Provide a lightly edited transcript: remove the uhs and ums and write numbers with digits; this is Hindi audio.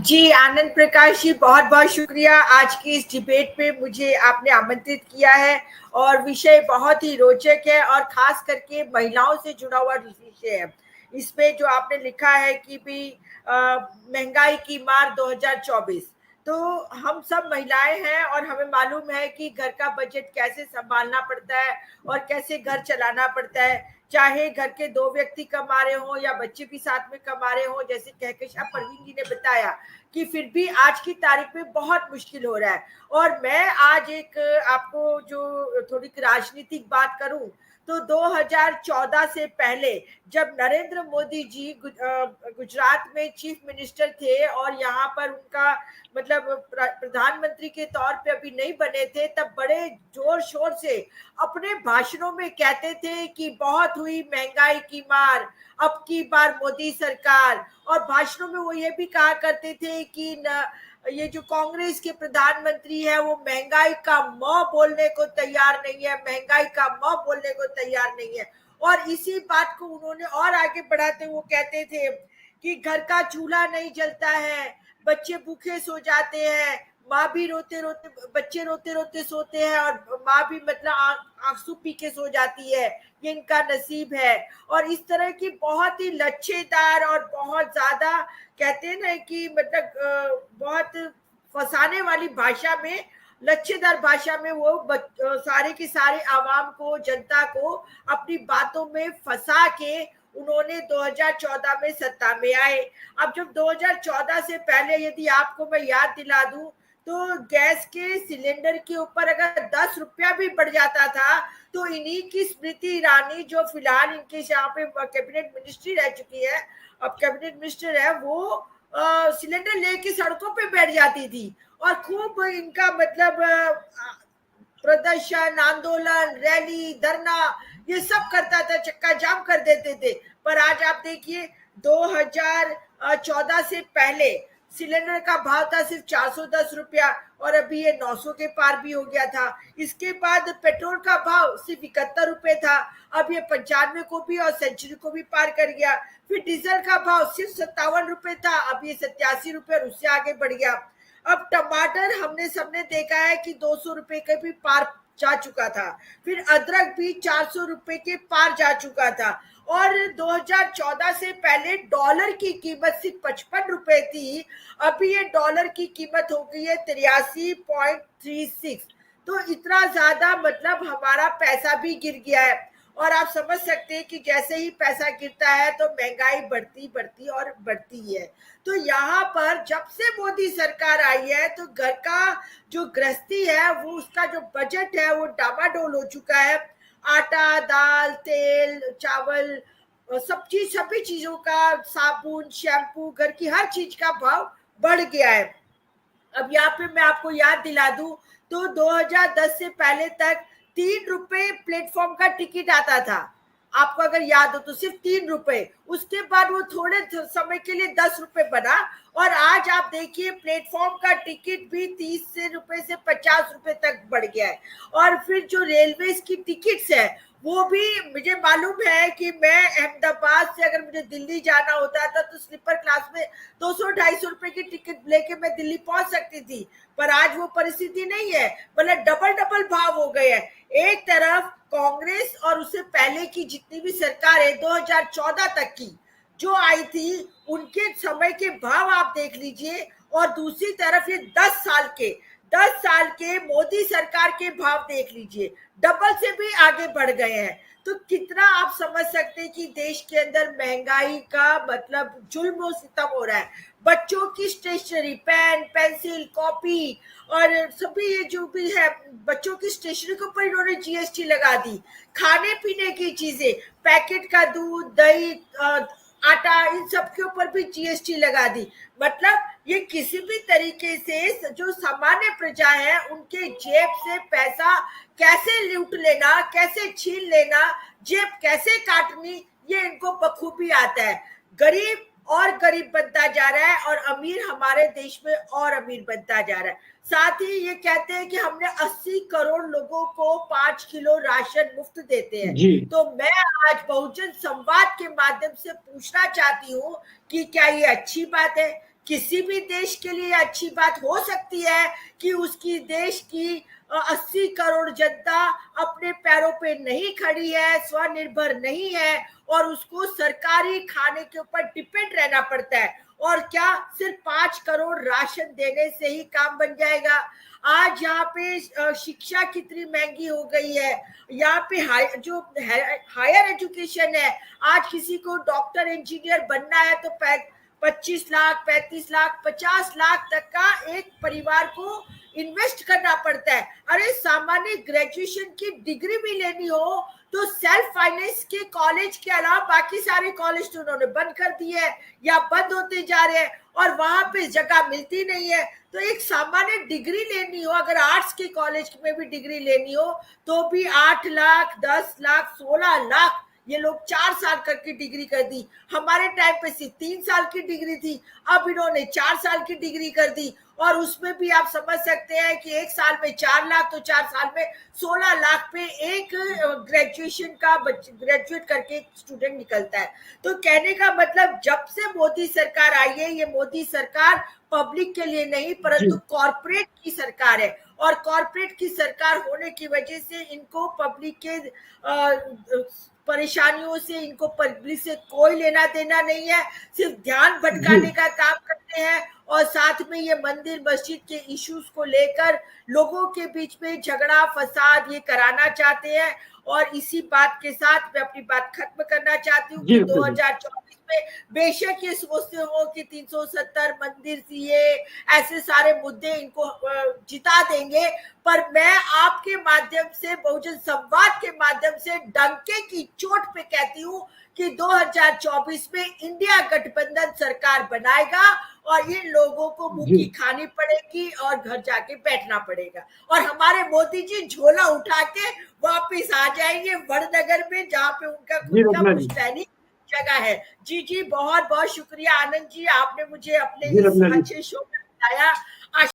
जी आनंद प्रकाश जी, बहुत बहुत शुक्रिया। आज की इस डिबेट पे मुझे आपने आमंत्रित किया है और विषय बहुत ही रोचक है और खास करके महिलाओं से जुड़ा हुआ विषय है। इसमें जो आपने लिखा है कि भी महंगाई की मार 2024, तो हम सब महिलाएं हैं और हमें मालूम है कि घर का बजट कैसे संभालना पड़ता है और कैसे घर चलाना पड़ता है। चाहे घर के दो व्यक्ति कमा रहे हो या बच्चे भी साथ में कमा रहे हो, जैसे कहकशा परवीन जी ने बताया कि फिर भी आज की तारीख में बहुत मुश्किल हो रहा है। और मैं आज एक आपको जो थोड़ी राजनीतिक बात करूं, तो 2014 से पहले जब नरेंद्र मोदी जी गुजरात में चीफ मिनिस्टर थे और यहाँ पर उनका मतलब प्रधानमंत्री के तौर पे अभी नहीं बने थे, तब बड़े जोर शोर से अपने भाषणों में कहते थे कि बहुत हुई महंगाई की मार, अब की बार मोदी सरकार। और भाषणों में वो ये भी कहा करते थे कि ये जो कांग्रेस के प्रधानमंत्री है वो महंगाई का म बोलने को तैयार नहीं है, महंगाई का म बोलने को तैयार नहीं है। और इसी बात को उन्होंने और आगे बढ़ाते हुए कहते थे कि घर का चूल्हा नहीं जलता है, बच्चे भूखे सो जाते हैं, माँ भी रोते रोते, बच्चे रोते रोते सोते हैं और माँ भी मतलब आंसू पी के सो जाती है, ये इनका नसीब है। और इस तरह की बहुत ही लच्छेदार और बहुत ज्यादा कहते हैं ना कि मतलब बहुत फंसाने वाली भाषा में, लच्छेदार भाषा में वो सारे के सारे आवाम को, जनता को अपनी बातों में फंसा के उन्होंने 2014 में सत्ता में आए। अब जब 2014 से पहले यदि आपको मैं याद दिला दूं, तो गैस के सिलेंडर के ऊपर अगर 10 रुपया भी बढ़ जाता था, तो इन्हीं की स्मृति ईरानी जो फिलहाल इनके यहाँ पे कैबिनेट मिनिस्ट्री रह चुकी है, अब कैबिनेट मिनिस्टर है, वो सिलेंडर लेके सड़कों पे बैठ जाती थी और खूब इनका मतलब प्रदर्शन, आंदोलन, रैली, धरना ये सब करता था, चक्का जाम कर देते थे। पर आज आप देखिए 2014 से पहले सिलेंडर का भाव था सिर्फ 410 रुपया और अभी ये 900 के पार भी हो गया था। इसके बाद पेट्रोल का भाव सिर्फ 71 रुपए था, अब ये 95 को भी और सेंचुरी को भी पार कर गया। फिर डीजल का भाव सिर्फ 57 रुपए था, अब ये 87 रुपए और उससे आगे बढ़ गया। अब टमाटर हमने सबने देखा है कि 200 रुपए के भी पार जा चुका था। फिर अदरक भी 400 रुपए के पार जा चुका था। और 2014 से पहले डॉलर की कीमत सिर्फ 55 रुपए थी, अभी ये डॉलर की कीमत हो गई है 83.36। तो इतना ज्यादा मतलब हमारा पैसा भी गिर गया है। और आप समझ सकते हैं कि जैसे ही पैसा गिरता है तो महंगाई बढ़ती बढ़ती और बढ़ती है। तो यहाँ पर जब से मोदी सरकार आई है तो घर का जो गृहस्थी है वो, उसका जो बजट है वो डामाडोल हो चुका है। आटा, दाल, तेल, चावल, सभी चीजों का, साबुन, शैम्पू, घर की हर चीज का भाव बढ़ गया है। अब यहाँ पे मैं आपको याद दिला दूं, तो 2010 से पहले तक 3 रुपए प्लेटफॉर्म का टिकट आता था, आपको अगर याद हो तो सिर्फ 3 रुपए। उसके बाद वो थोड़े समय के लिए 10 रुपए बना और आज आप देखिए प्लेटफॉर्म का टिकट भी 30 रुपए से 50 रुपए तक बढ़ गया है। और फिर जो रेलवे की टिकट्स है वो भी, मुझे मालूम है कि मैं अहमदाबाद से अगर मुझे दिल्ली जाना होता था तो स्लीपर क्लास में 200-250 रुपए की टिकट लेके मैं दिल्ली पहुंच सकती थी। पर आज वो परिस्थिति नहीं है, मतलब डबल डबल भाव हो गए हैं। एक तरफ कांग्रेस और उससे पहले की जितनी भी सरकार है 2014 तक की जो आई थी, उनके समय के भाव आप देख लीजिए, और दूसरी तरफ ये 10 साल के मोदी सरकार के भाव देख लीजिए, डबल से भी आगे बढ़ गए हैं। तो कितना आप समझ सकते हैं कि देश के अंदर महंगाई का मतलब जुल्म और सितम हो रहा है। बच्चों की स्टेशनरी, पेन, पेंसिल, कॉपी और सभी ये जो भी है, बच्चों की स्टेशनरी के ऊपर इन्होंने जीएसटी लगा दी। खाने पीने की चीजें, पैकेट का दूध, दही, आटा, इन सब के ऊपर भी जीएसटी लगा दी। मतलब ये किसी भी तरीके से जो सामान्य प्रजा है उनके जेब से पैसा कैसे लूट लेना, कैसे छीन लेना, जेब कैसे काटनी, ये इनको बखूबी आता है। गरीब और गरीब बनता जा रहा है और अमीर हमारे देश में और अमीर बनता जा रहा है। साथ ही ये कहते हैं कि हमने 80 करोड़ लोगों को 5 किलो राशन मुफ्त देते हैं। तो मैं आज बहुजन संवाद के माध्यम से पूछना चाहती हूँ कि क्या ये अच्छी बात है? किसी भी देश के लिए अच्छी बात हो सकती है कि उसकी देश की 80 करोड़ जनता अपने पैरों पे नहीं खड़ी है, स्वनिर्भर नहीं है और उसको सरकारी खाने के ऊपर डिपेंड रहना पड़ता है। और क्या सिर्फ 5 करोड़ राशन देने से ही काम बन जाएगा? आज यहाँ पे शिक्षा कितनी महंगी हो गई है। यहाँ पे जो हायर एजुकेशन है, आज किसी को डॉक्टर इंजीनियर बनना है तो 25 लाख, 35 लाख, 50 लाख तक का एक परिवार को इन्वेस्ट करना पड़ता है। अरे सामान्य ग्रेजुएशन की डिग्री भी लेनी हो तो सेल्फ फाइनेंस के कॉलेज के अलावा बाकी सारे कॉलेज तो उन्होंने बंद कर दिए हैं या बंद होते जा रहे हैं और वहां पे जगह मिलती नहीं है। तो एक सामान्य डिग्री लेनी हो, अगर आर्ट्स के कॉलेज में भी डिग्री लेनी हो तो भी 8 लाख, 10 लाख, 16 लाख, ये लोग 4 साल करके डिग्री कर दी। हमारे टाइम पे सिर्फ 3 साल की डिग्री थी, अब इन्होंने 4 साल की डिग्री कर दी और उसमें भी आप समझ सकते हैं कि 1 साल में 4 लाख तो 4 साल में 16 लाख पे एक ग्रेजुएशन का ग्रेजुएट करके स्टूडेंट निकलता है। तो कहने का मतलब जब से मोदी सरकार आई है, ये मोदी सरकार पब्लिक के लिए नहीं परंतु कॉर्पोरेट की सरकार है और कॉर्पोरेट की सरकार होने की वजह से इनको पब्लिक के परेशानियों से, इनको पब्लिक से कोई लेना देना नहीं है, सिर्फ ध्यान भटकाने का काम करते हैं और साथ में ये मंदिर मस्जिद के इश्यूज को लेकर लोगों के बीच में झगड़ा फसाद ये कराना चाहते हैं। और इसी बात के साथ मैं अपनी बात खत्म करना चाहती हूँ कि 2024 में बेशक ये सोचते हो कि 370 मंदिर सीए ऐसे सारे मुद्दे इनको जिता देंगे, पर मैं आपके माध्यम से, बहुजन संवाद के माध्यम से डंके की चोट पे कहती हूँ कि 2024 में इंडिया गठबंधन सरकार बनाएगा और इन लोगों को मुक्की खानी पड़ेगी और घर जाके बैठना पड़ेगा और हमारे मोदी जी झोला उठा के वापिस आ जाएंगे वड़नगर में जहाँ पे उनका खुद का पुश्तैनी जगह है। जी जी, बहुत बहुत शुक्रिया आनंद जी, आपने मुझे अपने इस अच्छे शो में बताया।